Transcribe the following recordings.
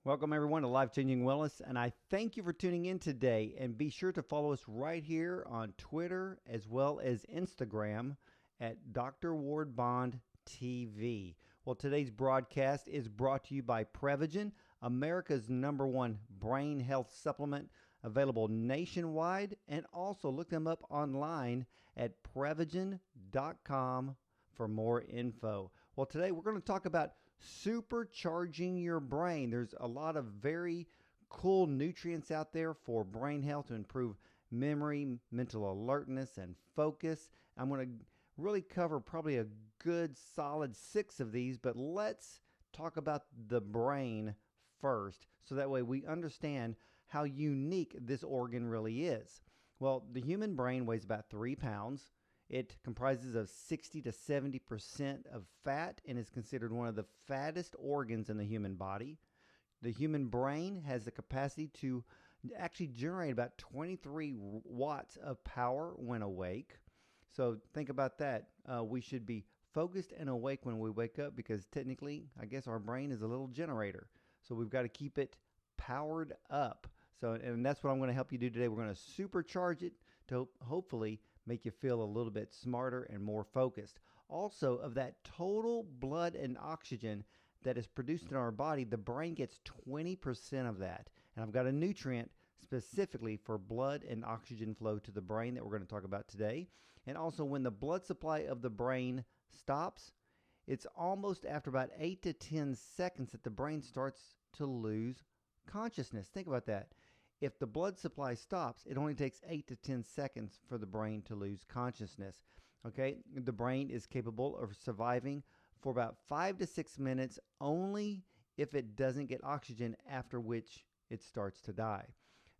Welcome everyone to Life Changing Wellness, and I thank you for tuning in today. And be sure to follow us right here on Twitter as well as Instagram at Dr. Ward Bond TV. Well, today's broadcast is brought to you by Prevagen, America's #1 brain health supplement, available nationwide, and also look them up online at Prevagen.com for more info. Well, today we're going to talk about supercharging your brain. There's a lot of very cool nutrients out there for brain health to improve memory, mental alertness, and focus. I'm going to really cover probably a good solid 6 of these, but let's talk about the brain first so that way we understand how unique this organ really is. Well, the human brain weighs about 3 pounds. It comprises of 60 to 70% of fat and is considered one of the fattest organs in the human body. The human brain has the capacity to actually generate about 23 watts of power when awake. So think about that. We should be focused and awake when we wake up because technically, I guess our brain is a little generator. So we've got to keep it powered up. And that's what I'm going to help you do today. We're going to supercharge it to hopefully make you feel a little bit smarter and more focused. Also, of that total blood and oxygen that is produced in our body, the brain gets 20% of that. And I've got a nutrient specifically for blood and oxygen flow to the brain that we're going to talk about today. And also, when the blood supply of the brain stops, it's almost after about 8 to 10 seconds that the brain starts to lose consciousness. Think about that. If the blood supply stops, it only takes 8 to 10 seconds for the brain to lose consciousness. Okay, the brain is capable of surviving for about 5 to 6 minutes only if it doesn't get oxygen, after which it starts to die.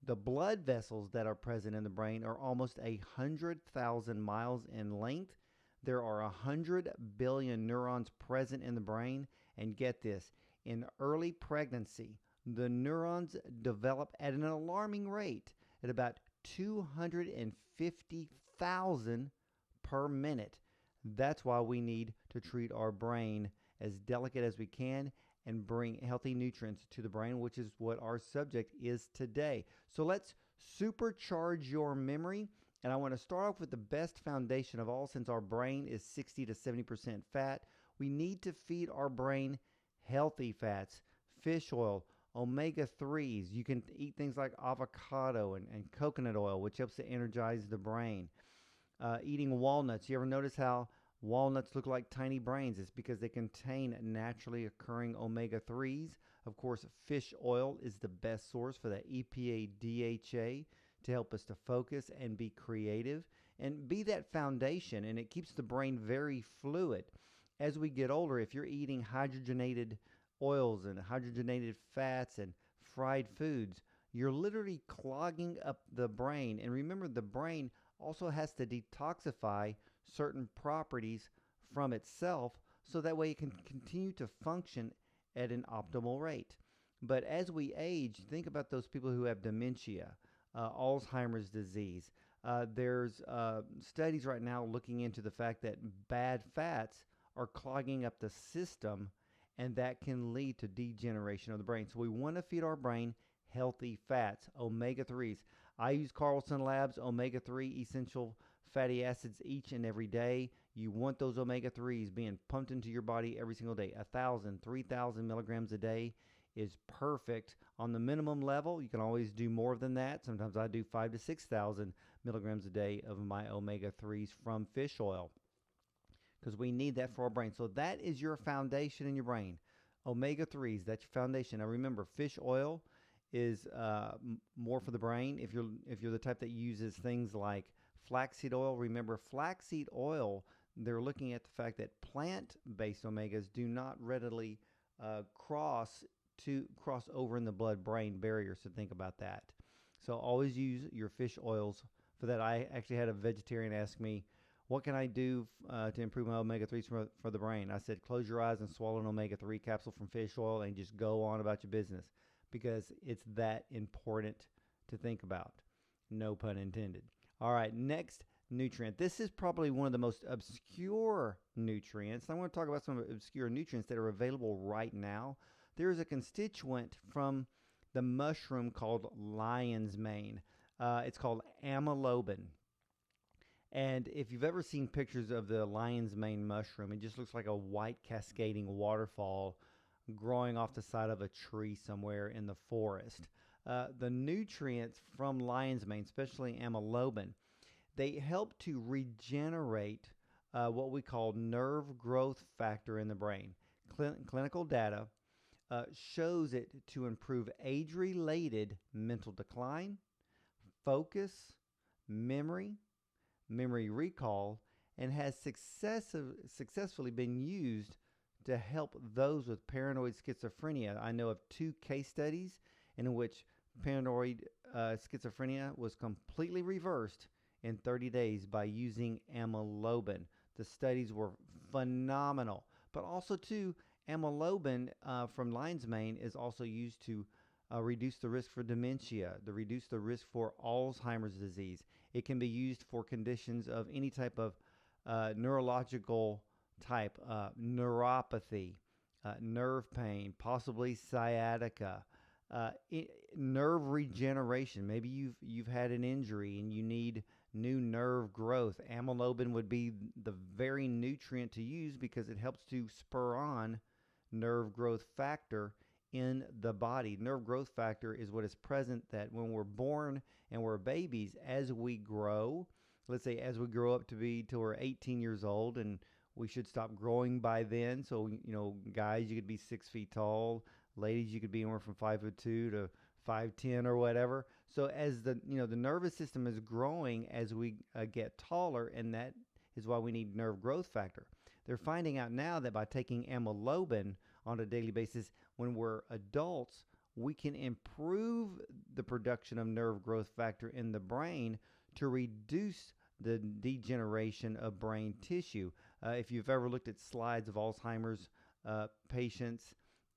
The blood vessels that are present in the brain are almost 100,000 miles in length. There are 100 billion neurons present in the brain. And get this, in early pregnancy, the neurons develop at an alarming rate at about 250,000 per minute. That's why we need to treat our brain as delicate as we can and bring healthy nutrients to the brain, which is what our subject is today. So let's supercharge your memory. And I want to start off with the best foundation of all. Since our brain is 60 to 70% fat, we need to feed our brain healthy fats, fish oil, omega-3s. You can eat things like avocado and coconut oil, which helps to energize the brain. Eating walnuts. You ever notice how walnuts look like tiny brains? It's because they contain naturally occurring omega-3s. Of course, fish oil is the best source for that EPA, DHA to help us to focus and be creative and be that foundation, and it keeps the brain very fluid. As we get older, if you're eating hydrogenated oils and hydrogenated fats and fried foods, you're literally clogging up the brain. And remember, the brain also has to detoxify certain properties from itself so that way it can continue to function at an optimal rate. But as we age, think about those people who have dementia, Alzheimer's disease. There's studies right now looking into the fact that bad fats are clogging up the system, and that can lead to degeneration of the brain. So we want to feed our brain healthy fats, omega-3s. I use Carlson Labs omega-3 essential fatty acids each and every day. You want those omega-3s being pumped into your body every single day. 1,000, 3,000 milligrams a day is perfect on the minimum level. You can always do more than that. Sometimes I do 5,000 to 6,000 milligrams a day of my omega-3s from fish oil, because we need that for our brain. So that is your foundation in your brain. Omega-3s, that's your foundation. Now remember, fish oil is more for the brain. If you're the type that uses things like flaxseed oil, remember flaxseed oil, they're looking at the fact that plant-based omegas do not readily cross over in the blood-brain barrier, so think about that. So always use your fish oils for that. I actually had a vegetarian ask me, what can I do to improve my omega-3s for the brain? I said, close your eyes and swallow an omega-3 capsule from fish oil and just go on about your business, because it's that important to think about. No pun intended. All right, next nutrient. This is probably one of the most obscure nutrients. I want to talk about some obscure nutrients that are available right now. there is a constituent from the mushroom called lion's mane. It's called amylobin. And if you've ever seen pictures of the lion's mane mushroom, it just looks like a white cascading waterfall growing off the side of a tree somewhere in the forest. The nutrients from lion's mane, especially amylobin, they help to regenerate what we call nerve growth factor in the brain. Clinical data shows it to improve age-related mental decline, focus, memory, memory recall, and has successfully been used to help those with paranoid schizophrenia. I know of 2 case studies in which paranoid schizophrenia was completely reversed in 30 days by using amylobin. The studies were phenomenal. But also, too, amylobin from lion's mane is also used to reduce the risk for dementia, to reduce the risk for Alzheimer's disease. It can be used for conditions of any type of neurological type, neuropathy, nerve pain, possibly sciatica, nerve regeneration. Maybe you've had an injury and you need new nerve growth. Amylobin would be the very nutrient to use because it helps to spur on nerve growth factor in the body. Nerve growth factor is what is present that when we're born and we're babies, as we grow, let's say as we grow up to be till we're 18 years old, and we should stop growing by then. So, guys, you could be 6 feet tall. Ladies, you could be anywhere from 5'2" to 5'10" or whatever. So as the nervous system is growing as we get taller, and that is why we need nerve growth factor. They're finding out now that by taking amylobin on a daily basis, when we're adults, we can improve the production of nerve growth factor in the brain to reduce the degeneration of brain tissue. If you've ever looked at slides of Alzheimer's patients,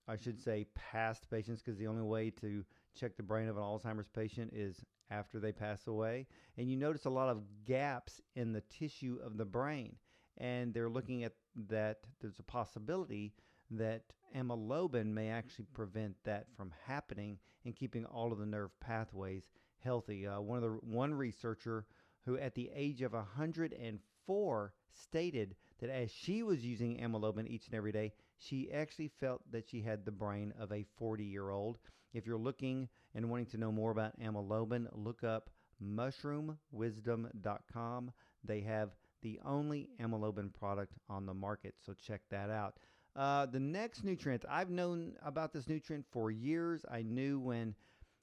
I should say past patients, because the only way to check the brain of an Alzheimer's patient is after they pass away. And you notice a lot of gaps in the tissue of the brain. And they're looking at that there's a possibility that amylobin may actually prevent that from happening and keeping all of the nerve pathways healthy. One researcher who at the age of 104 stated that as she was using amylobin each and every day, she actually felt that she had the brain of a 40-year-old. If you're looking and wanting to know more about amylobin, look up mushroomwisdom.com. They have the only amylobin product on the market, so check that out. The next nutrient, I've known about this nutrient for years. I knew when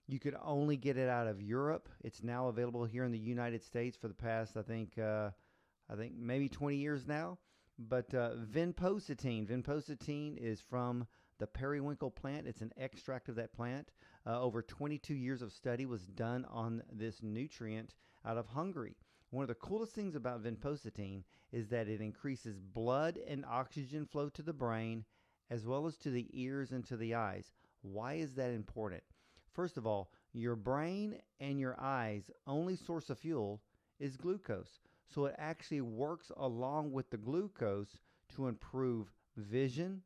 you could only get it out of Europe. It's now available here in the United States for the past, I think maybe 20 years now. But Vinpocetine. Vinpocetine is from the periwinkle plant. It's an extract of that plant. Over 22 years of study was done on this nutrient out of Hungary. One of the coolest things about Vinpocetine is that it increases blood and oxygen flow to the brain as well as to the ears and to the eyes. Why is that important? First of all, your brain and your eyes' only source of fuel is glucose. So it actually works along with the glucose to improve vision,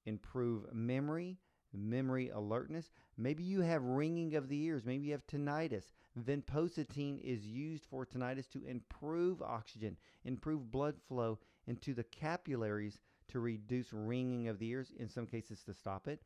improve memory alertness. Maybe you have ringing of the ears. Maybe you have tinnitus. Vinpocetine is used for tinnitus to improve oxygen, improve blood flow into the capillaries to reduce ringing of the ears, in some cases to stop it.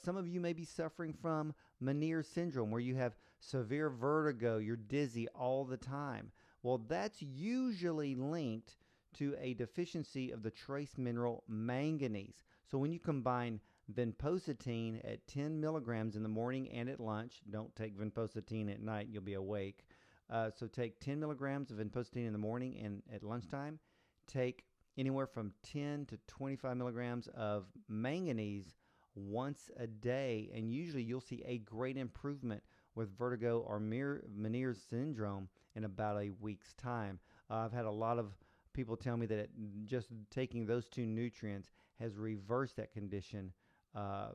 Some of you may be suffering from Meniere's syndrome, where you have severe vertigo, you're dizzy all the time. Well, that's usually linked to a deficiency of the trace mineral manganese. So when you combine Vinpocetine at 10 milligrams in the morning and at lunch, don't take Vinpocetine at night, you'll be awake. So take 10 milligrams of Vinpocetine in the morning, and at lunchtime, take anywhere from 10 to 25 milligrams of manganese once a day, and usually you'll see a great improvement with vertigo or Meniere's syndrome in about a week's time. I've had a lot of people tell me that just taking those 2 nutrients has reversed that condition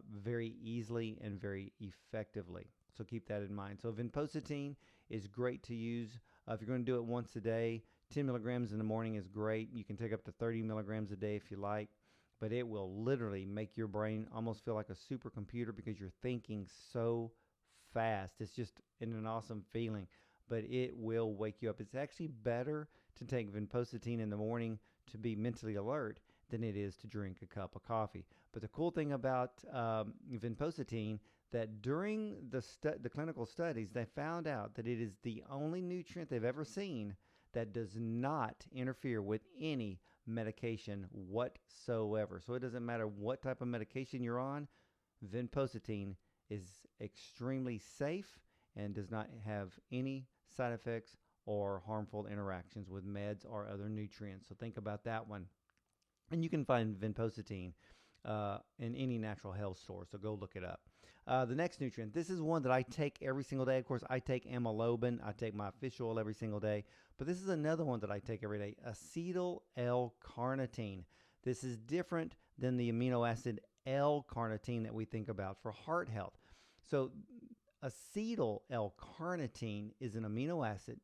very easily and very effectively. So keep that in mind. So Vinpocetine is great to use. If you're going to do it once a day, 10 milligrams in the morning is great. You can take up to 30 milligrams a day if you like. but it will literally make your brain almost feel like a supercomputer because you're thinking so fast. It's just an awesome feeling, but it will wake you up. It's actually better to take Vinpocetine in the morning to be mentally alert than it is to drink a cup of coffee. But the cool thing about Vinpocetine, that during the clinical studies, they found out that it is the only nutrient they've ever seen that does not interfere with any medication whatsoever. So it doesn't matter what type of medication you're on, Vinpocetine is extremely safe and does not have any side effects or harmful interactions with meds or other nutrients. So think about that one. And you can find Vinpocetine in any natural health store, so go look it up. The next nutrient, this is one that I take every single day. Of course, I take amylobin. I take my fish oil every single day. But this is another one that I take every day, Acetyl LCarnitine. This is different than the amino acid L-carnitine that we think about for heart health. So Acetyl L-carnitine is an amino acid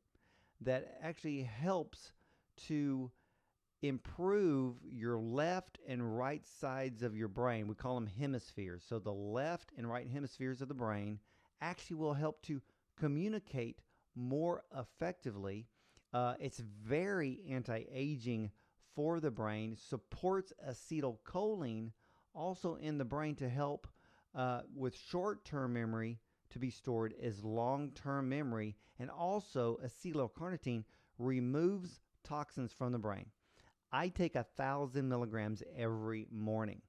that actually helps to improve your left and right sides of your brain. We call them hemispheres. So the left and right hemispheres of the brain actually will help to communicate more effectively. It's very anti-aging for the brain, supports acetylcholine also in the brain to help with short-term memory to be stored as long-term memory, and also acetyl LCarnitine removes toxins from the brain. I take 1,000 milligrams every morning.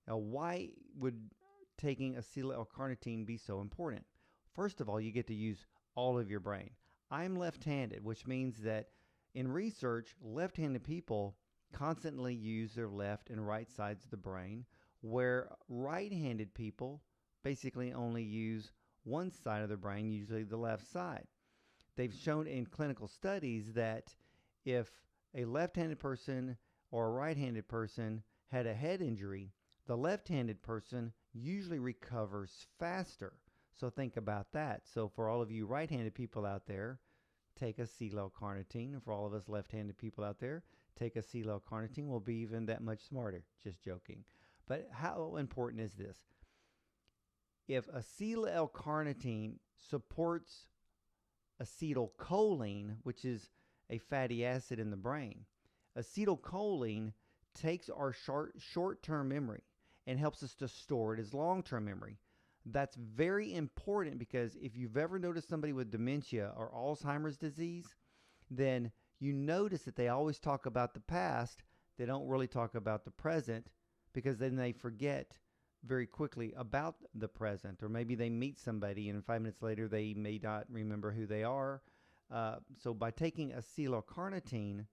Now, why would taking acetyl LCarnitine be so important? First of all, you get to use all of your brain. I'm left-handed, which means that in research, left-handed people constantly use their left and right sides of the brain, where right-handed people basically only use one side of the brain, usually the left side. They've shown in clinical studies that if a left-handed person or a right-handed person had a head injury, the left-handed person usually recovers faster. So think about that. So for all of you right-handed people out there, take acetyl LCarnitine. And for all of us left-handed people out there, take acetyl LCarnitine. We'll be even that much smarter. Just joking. But how important is this? If acetyl LCarnitine supports acetylcholine, which is a fatty acid in the brain, acetylcholine takes our short-term memory and helps us to store it as long-term memory. That's very important because if you've ever noticed somebody with dementia or Alzheimer's disease, then you notice that they always talk about the past. They don't really talk about the present because then they forget very quickly about the present. Or maybe they meet somebody and 5 minutes later they may not remember who they are. So by taking acetyl LCarnitine,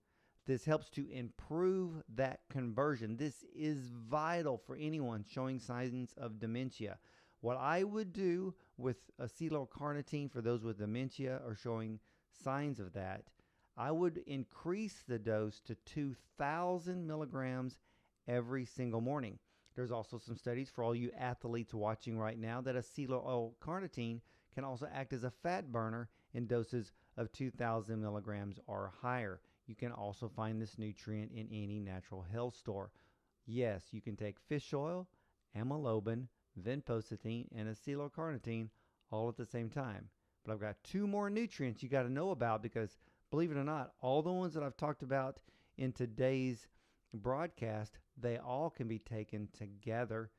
this helps to improve that conversion. This is vital for anyone showing signs of dementia. What I would do with acetyl LCarnitine for those with dementia or showing signs of that, I would increase the dose to 2,000 milligrams every single morning. There's also some studies for all you athletes watching right now that acetyl LCarnitine can also act as a fat burner in doses of 2,000 milligrams or higher. You can also find this nutrient in any natural health store. Yes, you can take fish oil, amylobin, Vinpocetine, and acetyl LCarnitine all at the same time. But I've got 2 more nutrients you got to know about because, believe it or not, all the ones that I've talked about in today's broadcast, they all can be taken together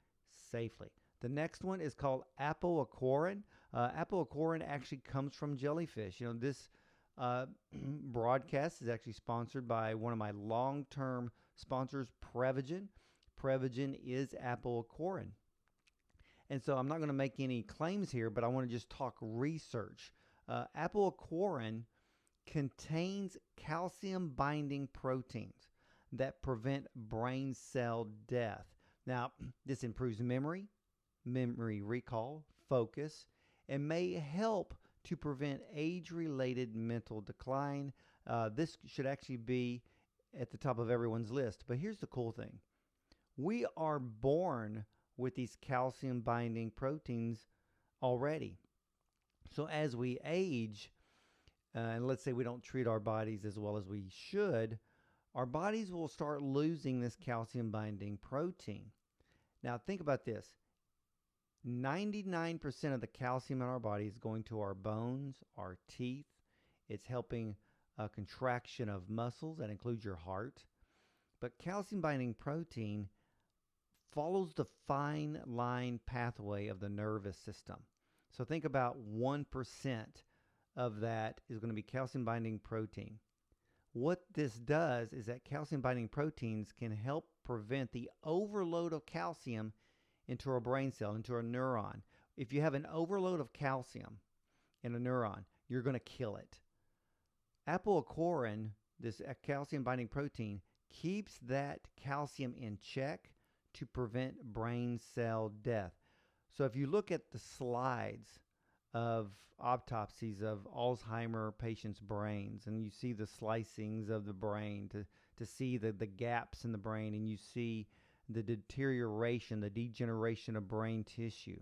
safely. The next one is called apoaquarin. Apoaquarin actually comes from jellyfish. You know, this broadcast is actually sponsored by one of my long-term sponsors, Prevagen. Prevagen is apoaquarin. And so I'm not going to make any claims here, but I want to just talk research. Apoaquarin contains calcium-binding proteins that prevent brain cell death. Now, this improves memory recall, focus, and may help to prevent age-related mental decline. This should actually be at the top of everyone's list. But here's the cool thing. We are born with these calcium-binding proteins already. So as we age, and let's say we don't treat our bodies as well as we should, our bodies will start losing this calcium binding protein. Now think about this. 99% of the calcium in our body is going to our bones, our teeth. It's helping a contraction of muscles. That includes your heart. But calcium binding protein follows the fine line pathway of the nervous system. So think about 1% of that is going to be calcium binding protein. What this does is that calcium binding proteins can help prevent the overload of calcium into a brain cell, into a neuron. If you have an overload of calcium in a neuron, you're going to kill it. Acetylcholine, this calcium binding protein, keeps that calcium in check to prevent brain cell death. So if you look at the slides of autopsies of Alzheimer patients' brains, and you see the slicings of the brain to see the gaps in the brain, and you see the deterioration, the degeneration of brain tissue.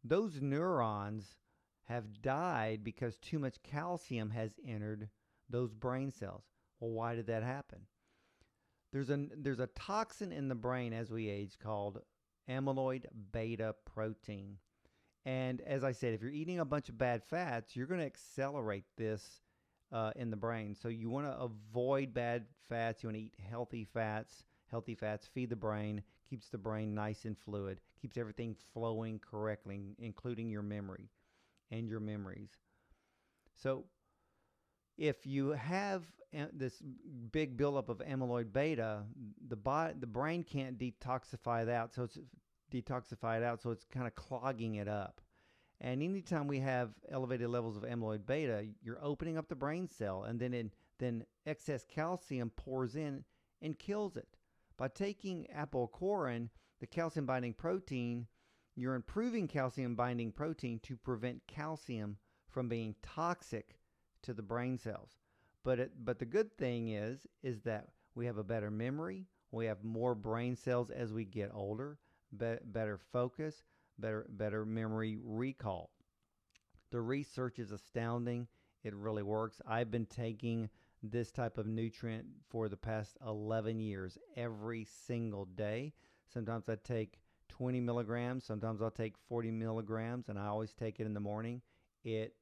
Those neurons have died because too much calcium has entered those brain cells. Well, why did that happen? There's a toxin in the brain as we age called amyloid beta protein. And as I said, if you're eating a bunch of bad fats, you're going to accelerate this in the brain. So you want to avoid bad fats. You want to eat healthy fats. Healthy fats feed the brain, keeps the brain nice and fluid, keeps everything flowing correctly, including your memory and your memories. So if you have this big buildup of amyloid beta, the brain can't detoxify it out, so it's kind of clogging it up. And anytime we have elevated levels of amyloid beta, you're opening up the brain cell, and then excess calcium pours in and kills it. By taking acetylcholine, the calcium binding protein, you're improving calcium binding protein to prevent calcium from being toxic to the brain cells. But the good thing is that we have a better memory, we have more brain cells as we get older, better focus, better memory recall. The research is astounding. It really works. I've been taking this type of nutrient for the past 11 years every single day. Sometimes I take 20 milligrams, sometimes I'll take 40 milligrams, and I always take it in the morning. It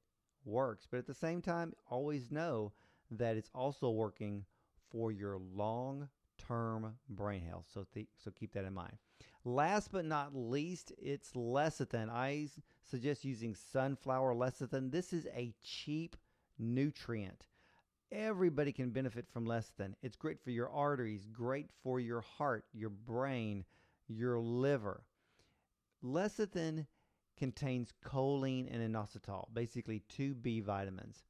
works. But at the same time, always know that it's also working for your long-term brain health. So keep that in mind. Last but not least, it's lecithin. I suggest using sunflower lecithin. This is a cheap nutrient. Everybody can benefit from lecithin. It's great for your arteries, great for your heart, your brain, your liver. Lecithin contains choline and inositol, basically 2 B vitamins.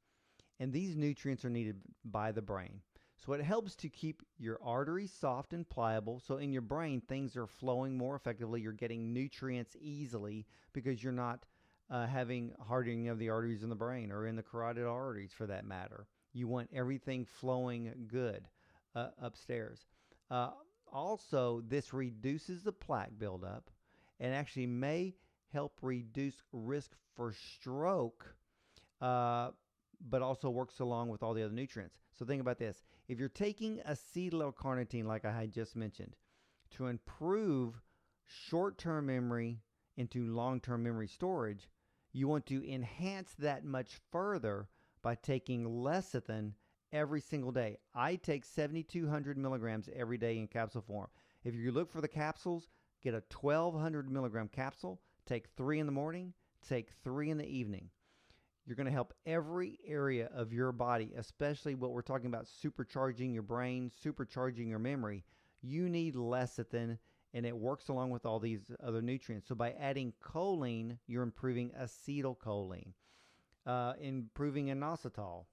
And these nutrients are needed by the brain. So it helps to keep your arteries soft and pliable. So in your brain, things are flowing more effectively. You're getting nutrients easily because you're not having hardening of the arteries in the brain or in the carotid arteries for that matter. You want everything flowing good upstairs. Also, this reduces the plaque buildup and actually may help reduce risk for stroke, but also works along with all the other nutrients. So think about this. If you're taking acetyl LCarnitine, like I had just mentioned, to improve short-term memory into long-term memory storage, you want to enhance that much further by taking lecithin every single day. I take 7,200 milligrams every day in capsule form. If you look for the capsules, get a 1,200 milligram capsule, take 3 in the morning, take 3 in the evening. You're going to help every area of your body, especially what we're talking about, supercharging your brain, supercharging your memory. You need lecithin, and it works along with all these other nutrients. So by adding choline, you're improving acetylcholine. Improving inositol.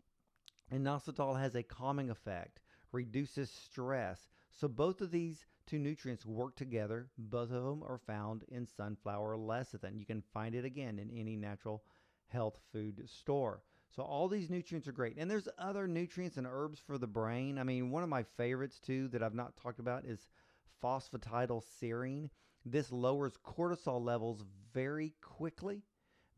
Inositol has a calming effect, reduces stress. So both of these 2 nutrients work together. Both of them are found in sunflower lecithin. You can find it again in any natural health food store. So all these nutrients are great. And there's other nutrients and herbs for the brain. I mean, one of my favorites too that I've not talked about is phosphatidylserine. This lowers cortisol levels very quickly,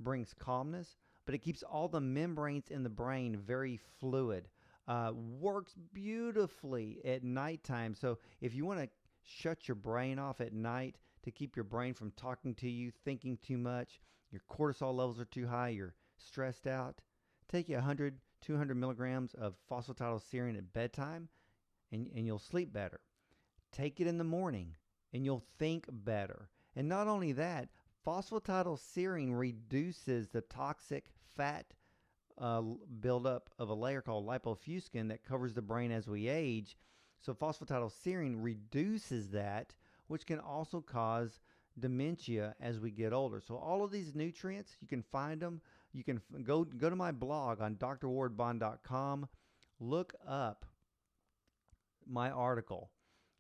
brings calmness, but it keeps all the membranes in the brain very fluid. Works beautifully at nighttime. So if you want to shut your brain off at night to keep your brain from talking to you, thinking too much, your cortisol levels are too high, you're stressed out, take you 100, 200 milligrams of phosphatidylserine at bedtime, and you'll sleep better. Take it in the morning, and you'll think better. And not only that, phosphatidylserine reduces the toxic fat buildup of a layer called lipofuscin that covers the brain as we age. So phosphatidylserine reduces that, which can also cause dementia as we get older. So all of these nutrients, you can find them. You can go to my blog on drwardbond.com. Look up my article.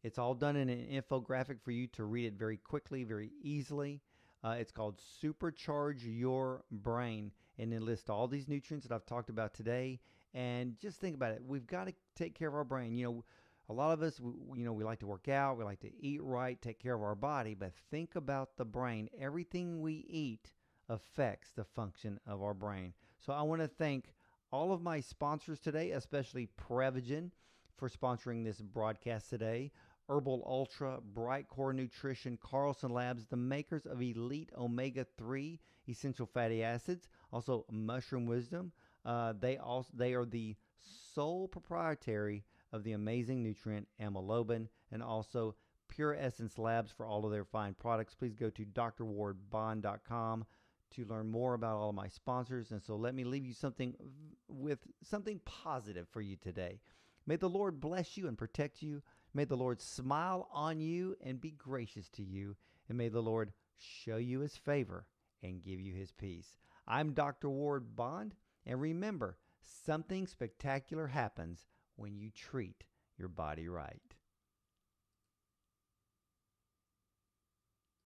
It's all done in an infographic for you to read it very quickly, very easily. It's called Supercharge Your Brain, and it lists all these nutrients that I've talked about today. And just think about it. We've got to take care of our brain. You know, a lot of us, we like to work out, we like to eat right, take care of our body, but think about the brain. Everything we eat affects the function of our brain. So I want to thank all of my sponsors today, especially Prevagen for sponsoring this broadcast today. Herbal Ultra, Bright Core Nutrition, Carlson Labs, the makers of Elite Omega-3 essential fatty acids, also Mushroom Wisdom. They are the sole proprietary of the amazing nutrient amylobin, and also Pure Essence Labs for all of their fine products. Please go to drwardbond.com to learn more about all of my sponsors. And so let me leave you with something positive for you today. May the Lord bless you and protect you. May the Lord smile on you and be gracious to you. And may the Lord show you his favor and give you his peace. I'm Dr. Ward Bond. And remember, something spectacular happens when you treat your body right.